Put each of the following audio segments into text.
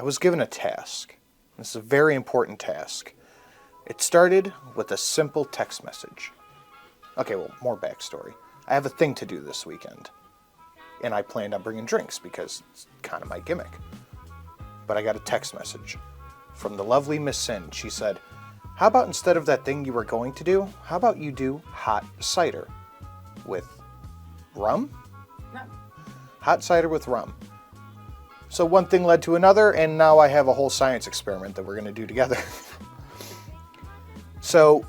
I was given a task. This is a very important task. It started with a simple text message. Okay, well, more backstory. I have a thing to do this weekend. And I planned on bringing drinks because it's kind of my gimmick. But I got a text message from the lovely Miss Sin. She said, how about instead of that thing you were going to do, how about you do hot cider with rum? No. Hot cider with rum. So one thing led to another, and now I have a whole science experiment that we're going to do together. So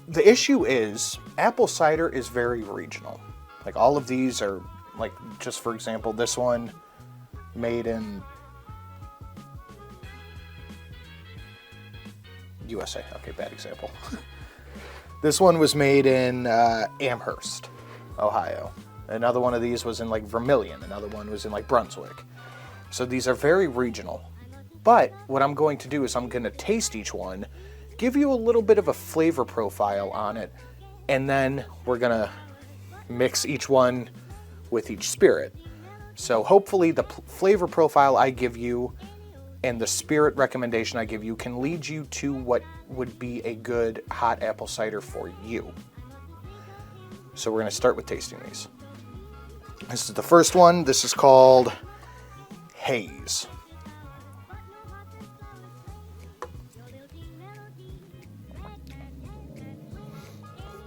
the issue is apple cider is very regional. Like all of these are, like, just for example, this one made in USA. Okay, bad example. This one was made in Amherst, Ohio. Another one of these was in like Vermilion. Another one was in like Brunswick. So these are very regional. But what I'm going to do is I'm going to taste each one, give you a little bit of a flavor profile on it, and then we're going to mix each one with each spirit. So hopefully the flavor profile I give you and the spirit recommendation I give you can lead you to what would be a good hot apple cider for you. So we're going to start with tasting these. This is the first one. This is called Haze.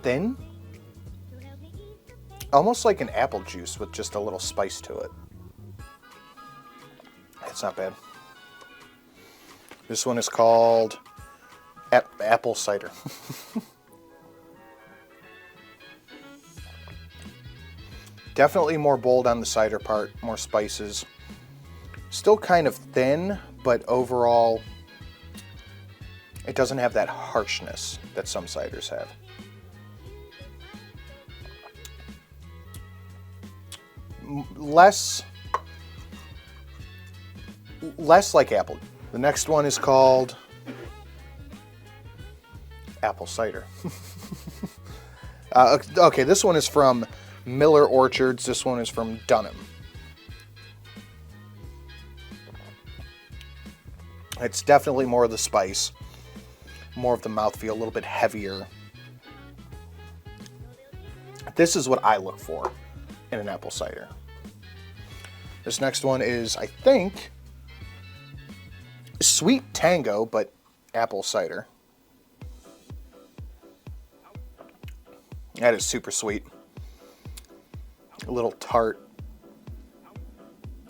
Thin. Almost like an apple juice with just a little spice to it. It's not bad. This one is called apple cider. Definitely more bold on the cider part, more spices. Still kind of thin, but overall, it doesn't have that harshness that some ciders have. Less like apple. The next one is called apple cider. Okay, this one is from Miller Orchards. This one is from Dunham. It's definitely more of the spice, more of the mouthfeel, a little bit heavier. This is what I look for in an apple cider. This next one is, I think, Sweet Tango, but apple cider. That is super sweet. A little tart.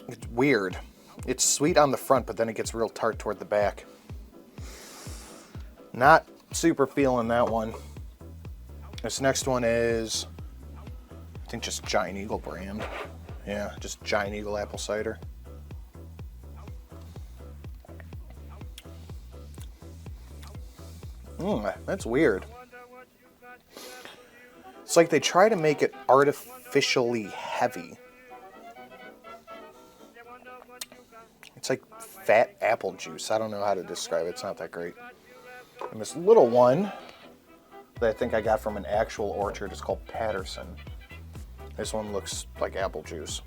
It's weird. It's sweet on the front, but then it gets real tart toward the back. Not super feeling that one. This next one is, I think, just Giant Eagle brand. Yeah, just Giant Eagle apple cider. That's weird. It's like they try to make it artificially heavy. It's like fat apple juice. I don't know how to describe it. It's not that great. And this little one that I think I got from an actual orchard is called Patterson. This one looks like apple juice.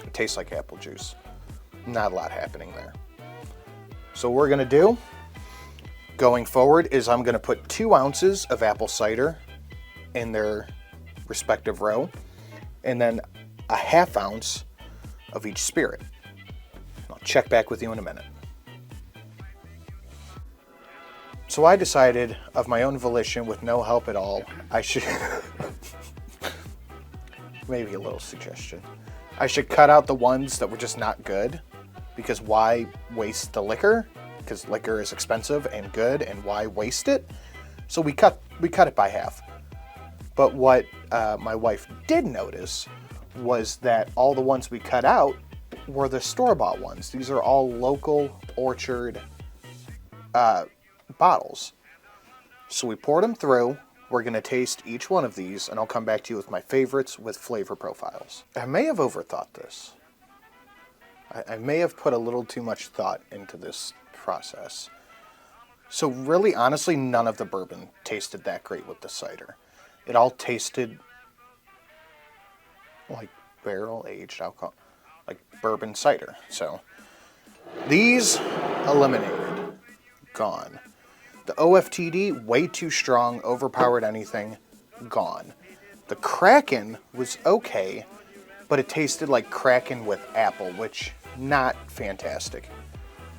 It tastes like apple juice. Not a lot happening there. So what we're going to do going forward is I'm going to put 2 ounces of apple cider in their respective row, and then a ½ ounce of each spirit. I'll check back with you in a minute. So I decided, of my own volition, with no help at all, I should maybe a little suggestion. I should cut out the ones that were just not good, because why waste the liquor? Because liquor is expensive and good, and why waste it? So we cut it by half. But what my wife did notice was that all the ones we cut out were the store-bought ones. These are all local orchard bottles. So we poured them through. We're going to taste each one of these, and I'll come back to you with my favorites with flavor profiles. I may have overthought this. I may have put a little too much thought into this process. So really, honestly, none of the bourbon tasted that great with the cider. It all tasted like barrel-aged alcohol. like bourbon cider. So these eliminated, gone. The OFTD, way too strong, overpowered anything, gone. The Kraken was okay, but it tasted like Kraken with apple, which not fantastic.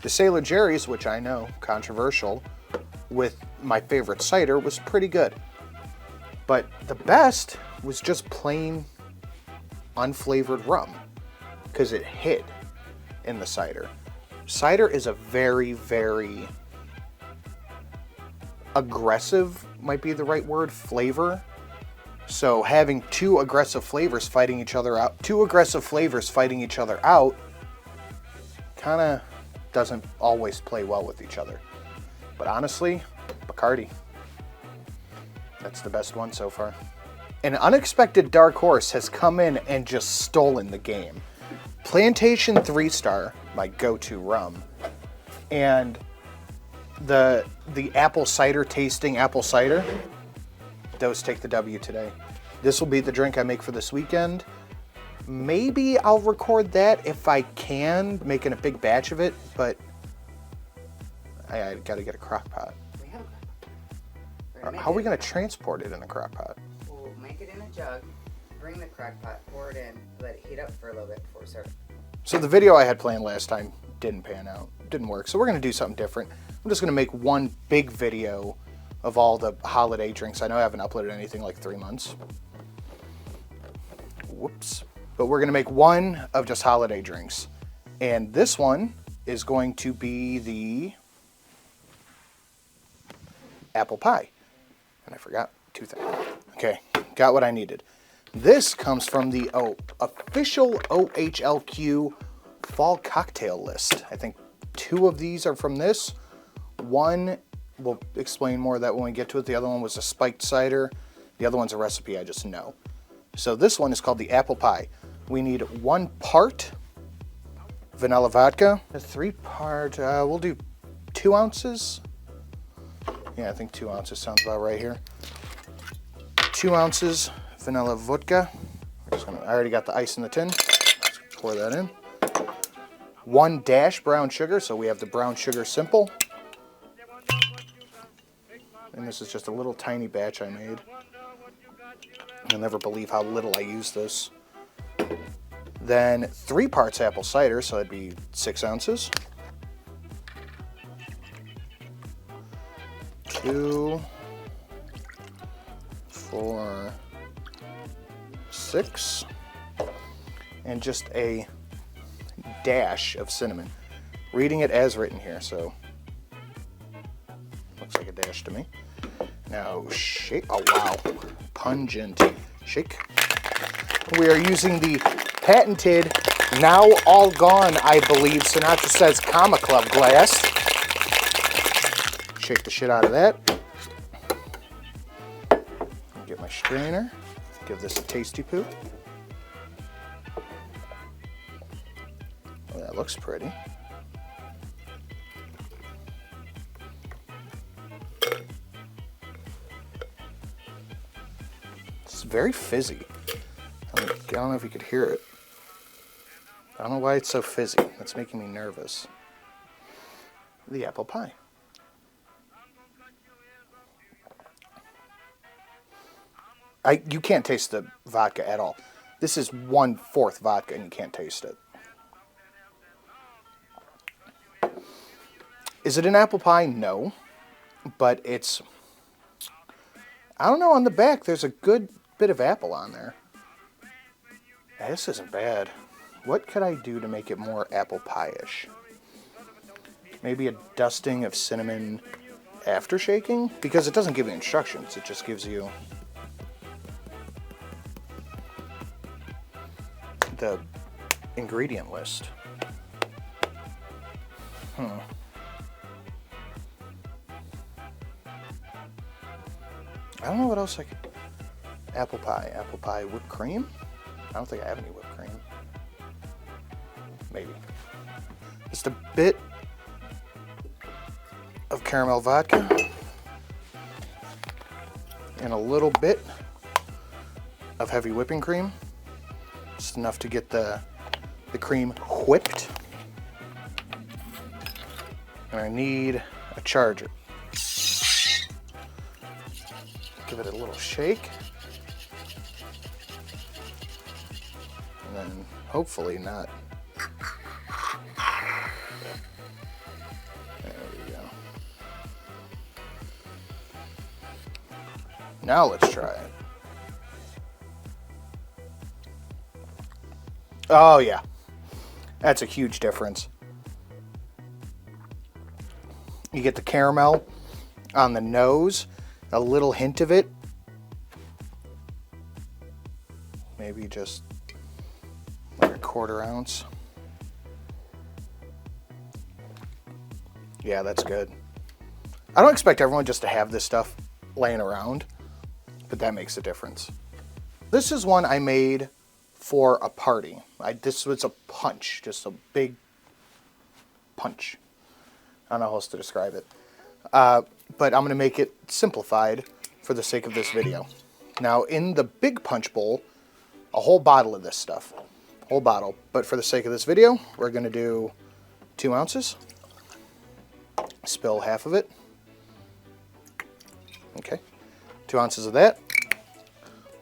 The Sailor Jerry's, which I know, controversial, with my favorite cider, was pretty good. But the best was just plain unflavored rum, because it hid in the cider. Cider is a very, very aggressive, might be the right word, flavor. So having two aggressive flavors fighting each other out, kind of doesn't always play well with each other. But honestly, Bacardi, that's the best one so far. An unexpected dark horse has come in and just stolen the game. Plantation 3-Star, my go-to rum, and the apple cider tasting apple cider, those take the W today. This will be the drink I make for this weekend. Maybe I'll record that if I can, making a big batch of it, but I gotta get a crock pot. We have a crock pot. How are we gonna transport it in a crock pot? We'll make it in a jug, bring the crock pot, pour it in, let it heat up for a little bit before we serve. So the video I had planned last time didn't pan out, didn't work. So we're gonna do something different. I'm just gonna make one big video of all the holiday drinks. I know I haven't uploaded anything like 3 months. Whoops. But we're gonna make one of just holiday drinks. And this one is going to be the apple pie. And I forgot 2 things. Okay, got what I needed. This comes from the official OHLQ fall cocktail list. I think 2 of these are from this. One, we'll explain more of that when we get to it. The other one was a spiked cider. The other one's a recipe I just know. So this one is called the apple pie. We need 1 part vanilla vodka. A 3-part, we'll do 2 ounces. Yeah, I think 2 ounces sounds about right here. 2 ounces vanilla vodka. I already got the ice in the tin. Let's pour that in. 1 dash brown sugar, so we have the brown sugar simple. And this is just a little tiny batch I made. You'll never believe how little I use this. Then 3 parts apple cider, so that'd be 6 ounces. 2, 4, 6, and just a dash of cinnamon. Reading it as written here, so looks like a dash to me. Now shake. Oh wow, pungent. Shake. We are using the patented, now all gone, I believe, Sinatra says, Comma Club glass. Shake the shit out of that. Get my strainer. Give this a tasty poo. Oh, that looks pretty. It's very fizzy. I don't know if you could hear it. I don't know why it's so fizzy. It's making me nervous. The apple pie. You can't taste the vodka at all. This is 1/4 vodka and you can't taste it. Is it an apple pie? No. But it's, I don't know, on the back there's a good bit of apple on there. This isn't bad. What could I do to make it more apple pie-ish? Maybe a dusting of cinnamon after shaking? Because it doesn't give you instructions, it just gives you the ingredient list. I don't know what else I could. Apple pie whipped cream? I don't think I have any whipped cream. Maybe. Just a bit of caramel vodka and a little bit of heavy whipping cream. Just enough to get the the cream whipped. And I need a charger. Give it a little shake. And then hopefully not. There we go. Now let's try it. Oh yeah, that's a huge difference. You get the caramel on the nose, a little hint of it. Maybe just like a 1/4 ounce. Yeah, that's good. I don't expect everyone just to have this stuff laying around, but that makes a difference. This is one I made for a party. This was a punch, just a big punch. I don't know how else to describe it. But I'm going to make it simplified for the sake of this video. Now, in the big punch bowl, a whole bottle of this stuff. Whole bottle. But for the sake of this video, we're going to do 2 ounces. Spill half of it. Okay. 2 ounces of that.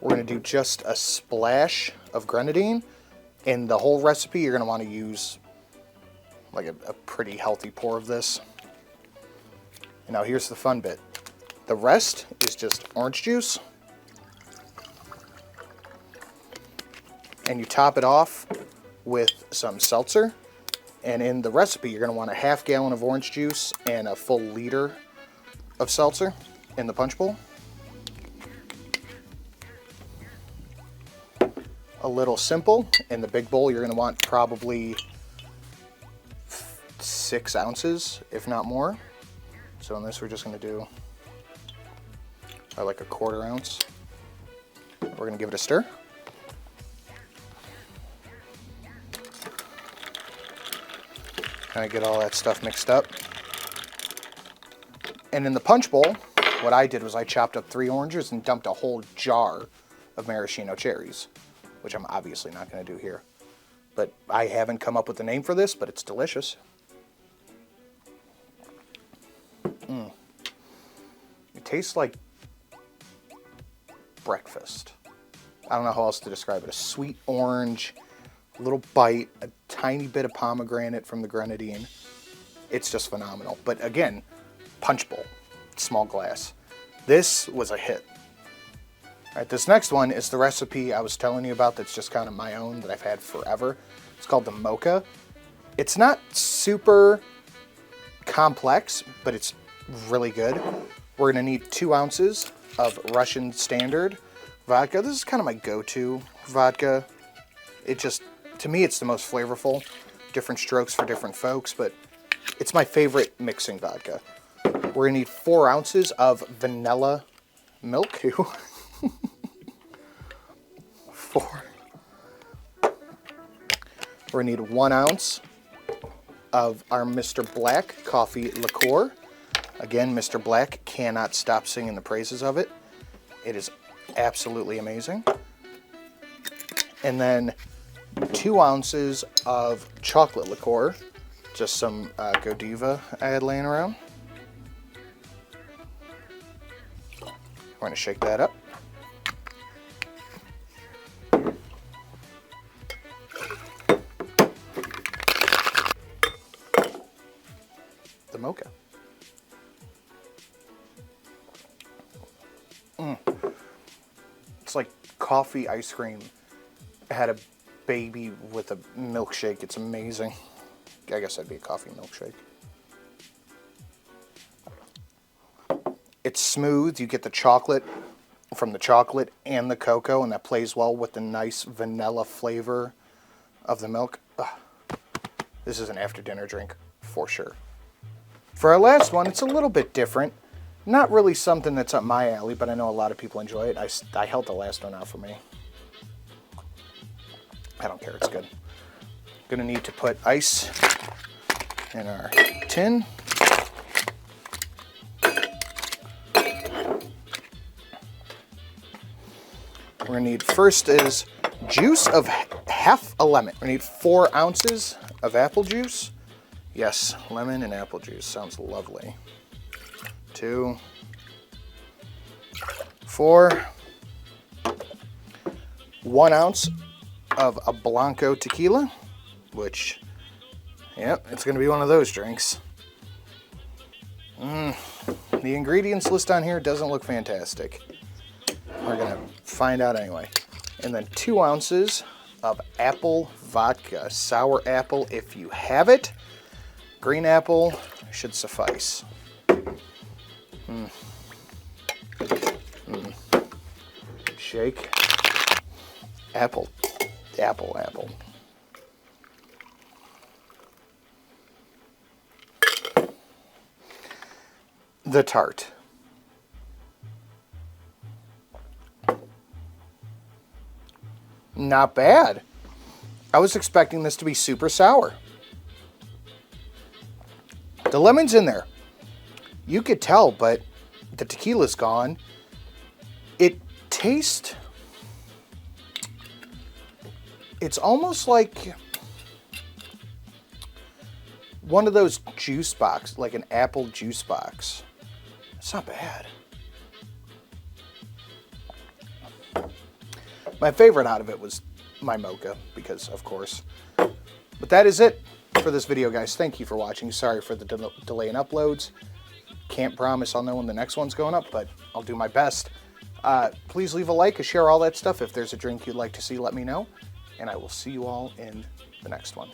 We're going to do just a splash of grenadine. In the whole recipe, you're going to want to use like a pretty healthy pour of this. And now here's the fun bit. The rest is just orange juice. And you top it off with some seltzer. And in the recipe, you're going to want a 1/2 gallon of orange juice and a full liter of seltzer in the punch bowl. A little simple. In the big bowl, you're going to want probably 6 ounces, if not more. So in this, we're just going to do like a 1/4 ounce. We're going to give it a stir. Kind of get all that stuff mixed up. And in the punch bowl, what I did was I chopped up 3 oranges and dumped a whole jar of maraschino cherries, which I'm obviously not going to do here. But I haven't come up with a name for this, but it's delicious. It tastes like breakfast. I don't know how else to describe it. A sweet orange, a little bite, a tiny bit of pomegranate from the grenadine. It's just phenomenal. But again, punch bowl, small glass. This was a hit. All right, this next one is the recipe I was telling you about that's just kind of my own that I've had forever. It's called the Mocha. It's not super complex, but it's really good. We're gonna need 2 ounces of Russian Standard vodka. This is kind of my go-to vodka. It just, to me, it's the most flavorful. Different strokes for different folks, but it's my favorite mixing vodka. We're gonna need 4 ounces of vanilla milk. Four. We're gonna need 1 ounce of our Mr. Black coffee liqueur. Again, Mr. Black cannot stop singing the praises of it. It is absolutely amazing. And then 2 ounces of chocolate liqueur, just some Godiva I had laying around. We're gonna shake that up. The Mocha. It's like coffee ice cream. I had a baby with a milkshake. It's amazing. I guess that'd be a coffee milkshake. It's smooth. You get the chocolate from the chocolate and the cocoa, and that plays well with the nice vanilla flavor of the milk. Ugh. This is an after dinner drink for sure. For our last one, it's a little bit different. Not really something that's up my alley, but I know a lot of people enjoy it. I held the last one out for me. I don't care, it's good. Gonna need to put ice in our tin. We're gonna need first is juice of half a lemon. We need 4 ounces of apple juice. Yes, lemon and apple juice. Sounds lovely. 2, 4, 1 ounce of a Blanco tequila, which, yep, it's going to be one of those drinks. The ingredients list on here doesn't look fantastic. We're going to find out anyway. And then 2 ounces of apple vodka. Sour apple if you have it. Green apple should suffice. Shake. Apple. Apple. The tart. Not bad. I was expecting this to be super sour. The lemon's in there. You could tell, but the tequila's gone. It tastes... It's almost like one of those juice boxes, like an apple juice box. It's not bad. My favorite out of it was my Mocha, because of course. But that is it for this video, guys. Thank you for watching. Sorry for the delay in uploads. Can't promise I'll know when the next one's going up, but I'll do my best. Please leave a like, a share, all that stuff. If there's a drink you'd like to see, let me know. And I will see you all in the next one.